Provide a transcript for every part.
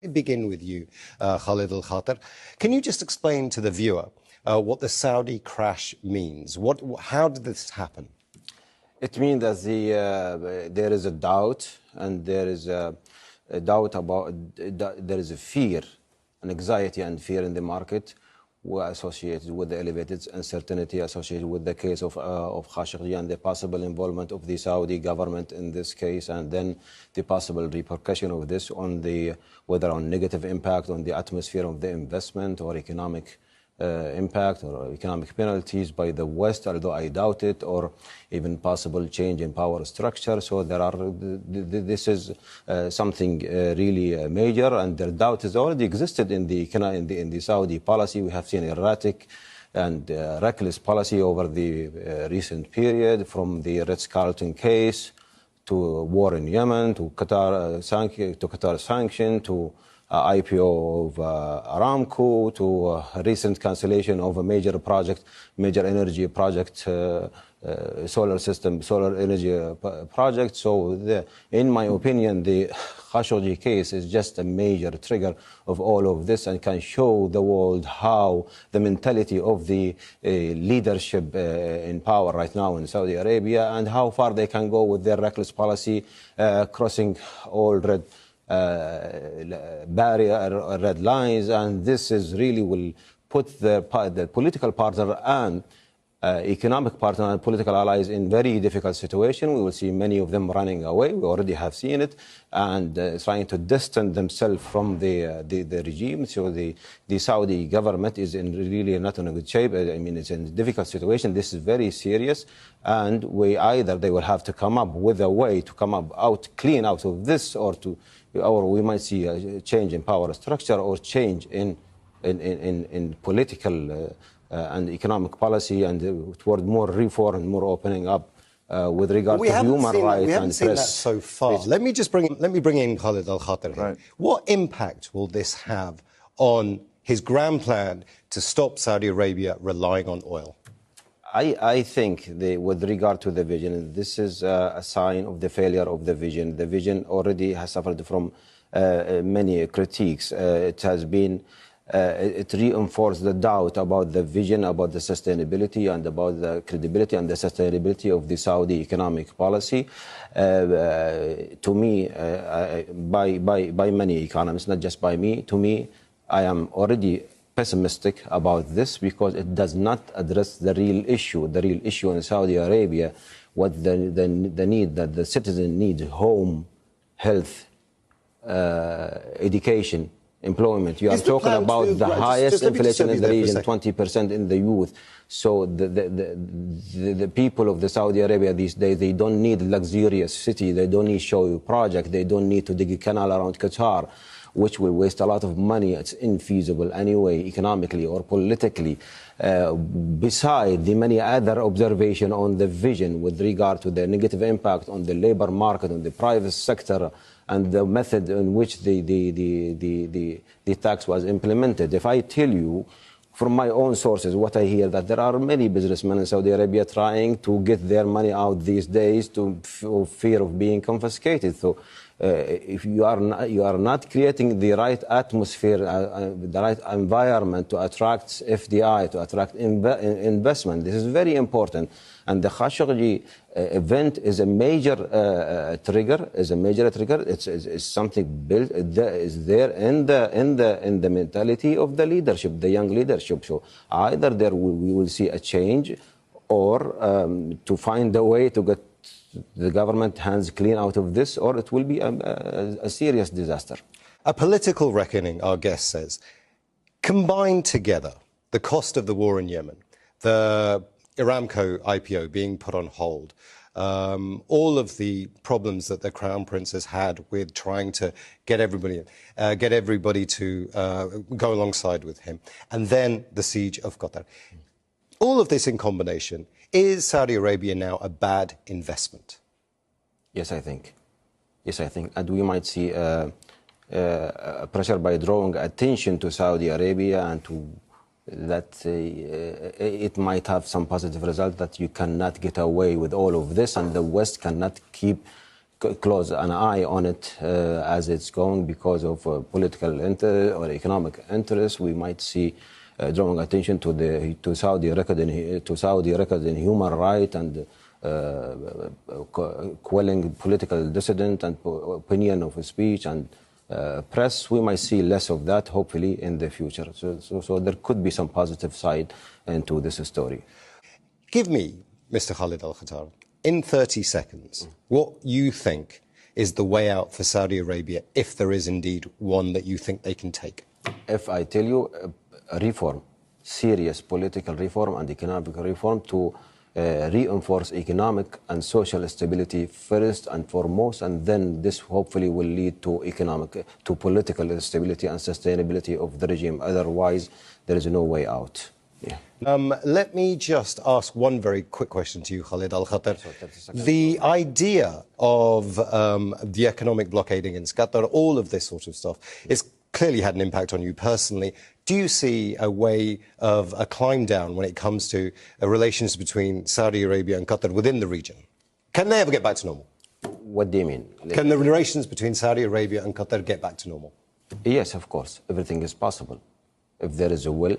Let me begin with you, Khalid Al-Khater. Can you just explain to the viewer what the Saudi crash means? How did this happen? It means that there is a doubt, and there is a doubt about, there is a fear, an anxiety and fear in the market associated with the elevated uncertainty associated with the case of Khashoggi and the possible involvement of the Saudi government in this case, and then the possible repercussion of this on whether on negative impact on the atmosphere of the investment or economic impact or economic penalties by the West, although I doubt it, or even possible change in power structure. So this is something really major, and the doubt has already existed in the Saudi policy. We have seen erratic and reckless policy over the recent period, from the Ritz-Carlton case to war in Yemen, to Qatar sanction, to IPO of Aramco, to recent cancellation of a major energy project, solar energy project. So in my opinion, the Khashoggi case is just a major trigger of all of this, and can show the world how the mentality of the leadership in power right now in Saudi Arabia, and how far they can go with their reckless policy, crossing all red lines, and this is really will put the political partner and economic partner and political allies in very difficult situation. We will see many of them running away. We already have seen it, and trying to distance themselves from the regime. So the Saudi government is really not in a good shape. I mean, it's in a difficult situation. This is very serious, and they will have to come up with a way to clean out of this, or we might see a change in power structure, or change in political and economic policy, and toward more reform and more opening up with regard to human rights. We haven't seen that so far. Let me bring in Khalid Al-Khater here. Right. What impact will this have on his grand plan to stop Saudi Arabia relying on oil? I think with regard to the vision, this is a sign of the failure of the vision. The vision already has suffered from many critiques. It has been, it reinforced the doubt about the vision, about the sustainability, and about the credibility and the sustainability of the Saudi economic policy. To me, by many economists, not just by me, to me, I am already pessimistic about this, because it does not address the real issue. The real issue in Saudi Arabia, what the need that the citizen needs: home, health, education, employment. You are talking about the highest inflation in the region, 20% in the youth. So the people of the Saudi Arabia these days, they don't need luxurious city. They don't need showy project. They don't need to dig a canal around Qatar, which will waste a lot of money. It's infeasible anyway, economically or politically. Beside the many other observations on the vision with regard to the negative impact on the labor market, on the private sector, and the method in which the tax was implemented. If I tell you from my own sources what I hear, that there are many businessmen in Saudi Arabia trying to get their money out these days to fear of being confiscated. So if you are not creating the right atmosphere, the right environment to attract FDI, to attract investment, this is very important. And the Khashoggi event is a major trigger. It's something built is there in the mentality of the leadership, the young leadership. So either we will see a change, or to find a way to get the government hands clean out of this, or it will be a serious disaster. A political reckoning, our guest says. Combined together, the cost of the war in Yemen, the Aramco IPO being put on hold, all of the problems that the Crown Prince has had with trying to get everybody to go alongside with him, and then the siege of Qatar. All of this in combination, is Saudi Arabia now a bad investment? Yes, I think. And we might see pressure by drawing attention to Saudi Arabia, and to that it might have some positive result, that you cannot get away with all of this, and the West cannot keep close an eye on it as it's going because of political interest or economic interest. We might see drawing attention to Saudi record in human rights and quelling political dissident and opinion of speech and press. We might see less of that, hopefully, in the future. So there could be some positive side into this story. Give me, Mr. Khalid Al-Khattar, in 30 seconds, what you think is the way out for Saudi Arabia, if there is indeed one that you think they can take? If I tell you a reform, serious political reform and economic reform to reinforce economic and social stability first and foremost, and then this hopefully will lead to political stability and sustainability of the regime. Otherwise, there is no way out. Yeah. Let me just ask one very quick question to you, Khalid Al-Khattar. The idea of the economic blockade against Qatar, all of this sort of stuff, is clearly had an impact on you personally. Do you see a way of a climb down when it comes to relations between Saudi Arabia and Qatar within the region? Can they ever get back to normal? What do you mean? Can the relations between Saudi Arabia and Qatar get back to normal? Yes, of course. Everything is possible. If there is a will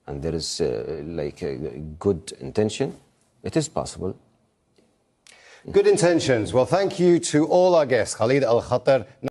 and there is like a good intention, it is possible. Good intentions. Well, thank you to all our guests. Khalid Al-Khattar.